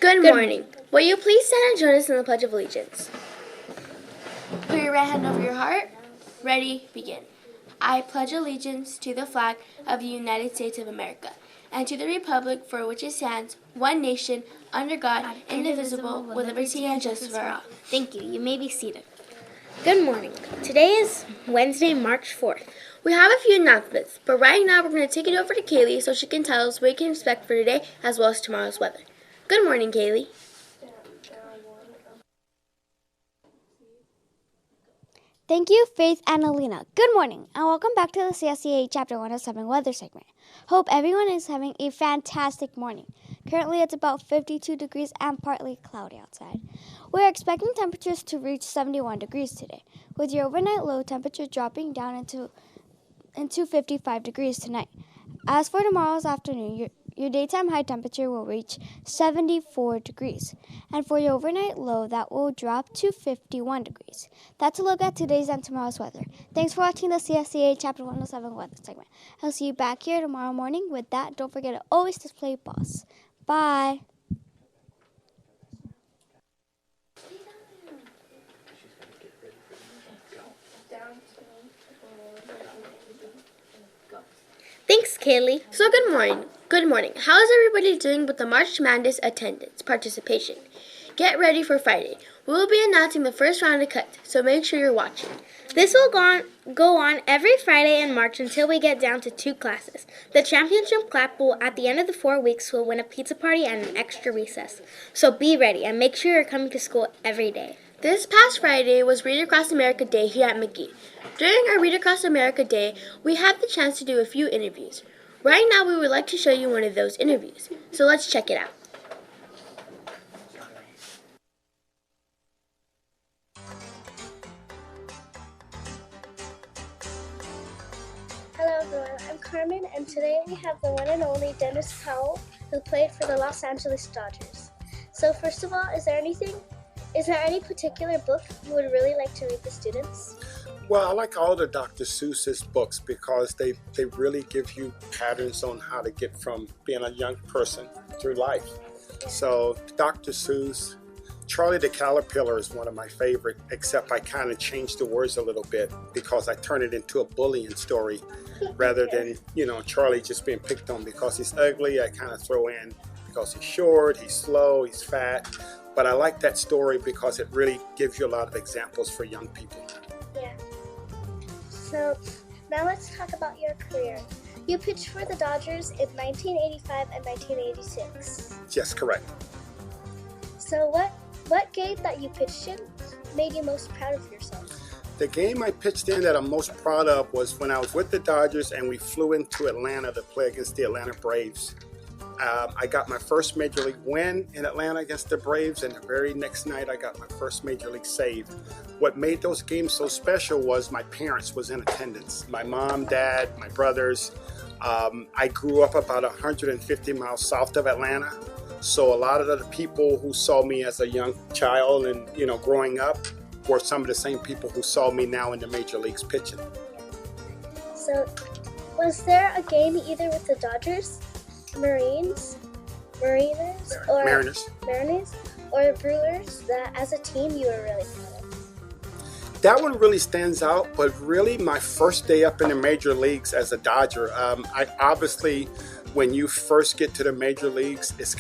Good morning. Will you please stand and join us in the Pledge of Allegiance? Put your right hand over your heart. Ready, begin. I pledge allegiance to the flag of the United States of America and to the republic for which it stands, one nation, under God, indivisible, with liberty and justice for all. Thank you. You may be seated. Good morning. Today is Wednesday, March 4th. We have a few announcements, but right now we're going to take it over to Kaylee so she can tell us what we can expect for today as well as tomorrow's weather. Good morning, Kaylee. Thank you, Faith and Alina. Good morning, and welcome back to the CSCA Chapter 107 weather segment. Hope everyone is having a fantastic morning. Currently, it's about 52 degrees and partly cloudy outside. We're expecting temperatures to reach 71 degrees today, with your overnight low temperature dropping down into 55 degrees tonight. As for tomorrow's afternoon, your daytime high temperature will reach 74 degrees, and for your overnight low, that will drop to 51 degrees. That's a look at today's and tomorrow's weather. Thanks for watching the CSCA Chapter 107 weather segment. I'll see you back here tomorrow morning. With that, don't forget to always display boss. Bye. Thanks, Kaylee. So good morning. Good morning. How is everybody doing with the March Madness attendance participation? Get ready for Friday. We will be announcing the first round of cuts, so make sure you're watching. This will go on every Friday in March until we get down to 2 classes. The championship clap will, at the end of the 4 weeks, will win a pizza party and an extra recess. So be ready and make sure you're coming to school every day. This past Friday was Read Across America Day here at Magee. During our Read Across America Day, we had the chance to do a few interviews. Right now, we would like to show you one of those interviews. So let's check it out. Hello everyone, I'm Carmen, and today we have the one and only Dennis Powell, who played for the Los Angeles Dodgers. So first of all, is there any particular book you would really like to read the students? Well, I like all the Dr. Seuss's books because they really give you patterns on how to get from being a young person through life. So Dr. Seuss, Charlie the Caterpillar is one of my favorite, except I kind of changed the words a little bit because I turned it into a bullying story rather than, Charlie just being picked on because he's ugly. I kind of throw in because he's short, he's slow, he's fat. But I like that story because it really gives you a lot of examples for young people. Yeah. So now let's talk about your career. You pitched for the Dodgers in 1985 and 1986. Yes, correct. So what game that you pitched in made you most proud of yourself? The game I pitched in that I'm most proud of was when I was with the Dodgers and we flew into Atlanta to play against the Atlanta Braves. I got my first Major League win in Atlanta against the Braves, and the very next night I got my first Major League save. What made those games so special was my parents was in attendance. My mom, dad, my brothers. I grew up about 150 miles south of Atlanta, so a lot of the people who saw me as a young child and growing up were some of the same people who saw me now in the Major Leagues pitching. So was there a game either with the Dodgers, Mariners, or the Brewers that as a team you were really proud of? That one really stands out, but really my first day up in the major leagues as a Dodger, obviously when you first get to the major leagues, it's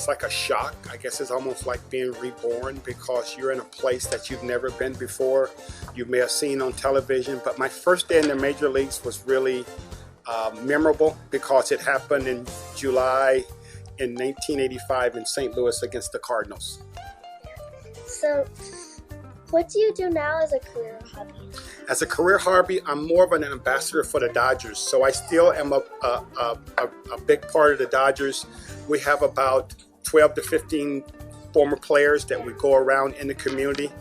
like a shock. I guess it's almost like being reborn because you're in a place that you've never been before. You may have seen on television, but my first day in the major leagues was really memorable because it happened in July in 1985 in St. Louis against the Cardinals. So, what do you do now as a career hobby? As a career hobby, I'm more of an ambassador for the Dodgers, so I still am a big part of the Dodgers. We have about 12 to 15 former players that we go around in the community.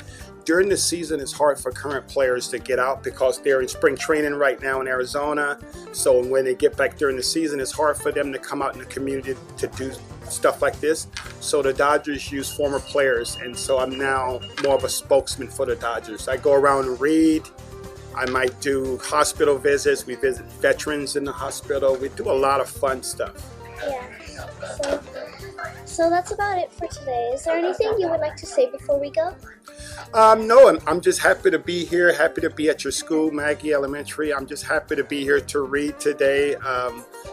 During the season, it's hard for current players to get out because they're in spring training right now in Arizona. So when they get back during the season, it's hard for them to come out in the community to do stuff like this. So the Dodgers use former players, and so I'm now more of a spokesman for the Dodgers. I go around and read. I might do hospital visits. We visit veterans in the hospital. We do a lot of fun stuff. Yeah. So that's about it for today. Is there anything you would like to say before we go? No, I'm just happy to be here, happy to be at your school, Magee Elementary. I'm just happy to be here to read today,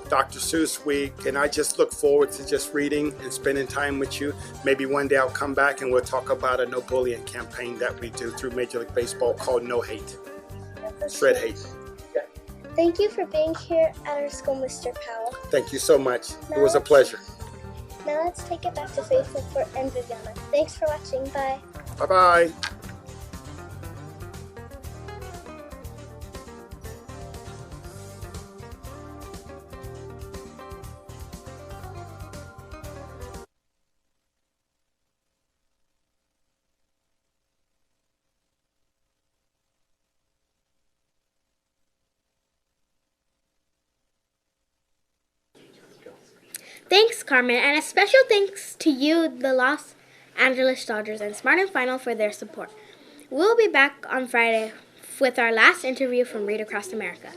Dr. Seuss Week, and I just look forward to just reading and spending time with you. Maybe one day I'll come back and we'll talk about a no bullying campaign that we do through Major League Baseball called No Hate. Shred Hate. Thank you for being here at our school, Mr. Powell. Thank you so much. It was a pleasure. Now let's take it back to Faith and Viviana. Thanks for watching. Bye. Bye-bye. Thanks, Carmen, and a special thanks to you, the Los Angeles Dodgers and Smart and Final for their support. We'll be back on Friday with our last interview from Read Across America.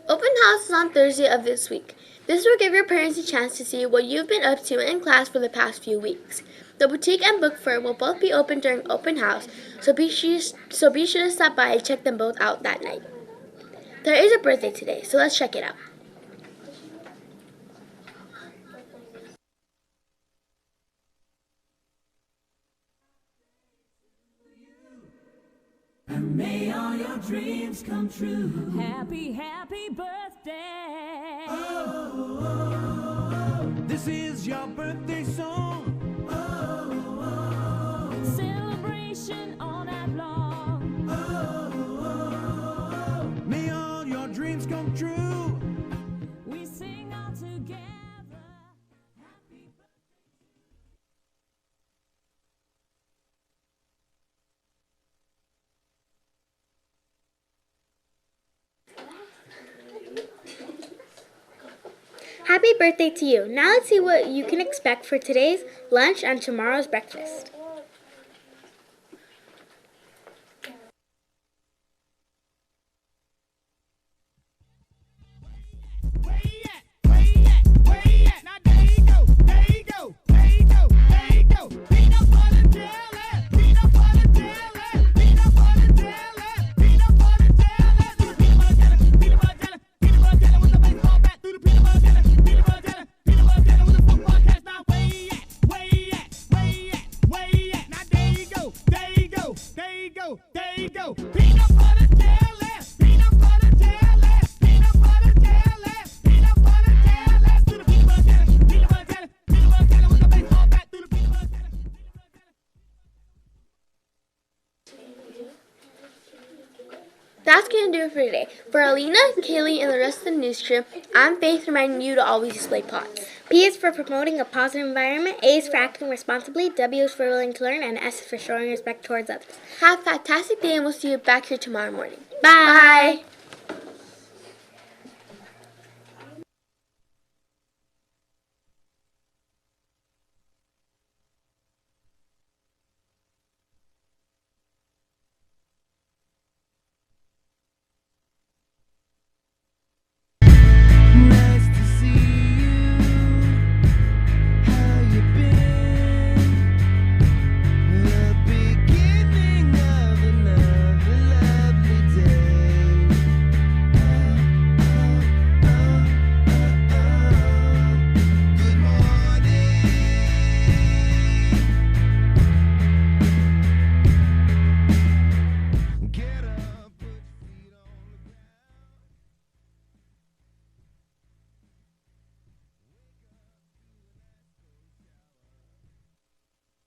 Open house is on Thursday of this week. This will give your parents a chance to see what you've been up to in class for the past few weeks. The boutique and book fair will both be open during open house, so be sure to stop by and check them both out that night. There is a birthday today, so let's check it out. And may all your dreams come true. Happy, happy birthday. Oh, this is your birthday song. Celebration all night long. May all your dreams come true. We sing all together. Happy birthday. Happy birthday to you. Now let's see what you can expect for today's lunch and tomorrow's breakfast. That's going to do it for today. For Alina, Kaylee, and the rest of the news crew, I'm Faith, reminding you to always display pots. P is for promoting a positive environment, A is for acting responsibly, W is for willing to learn, and S is for showing respect towards others. Have a fantastic day, and we'll see you back here tomorrow morning. Bye. Bye.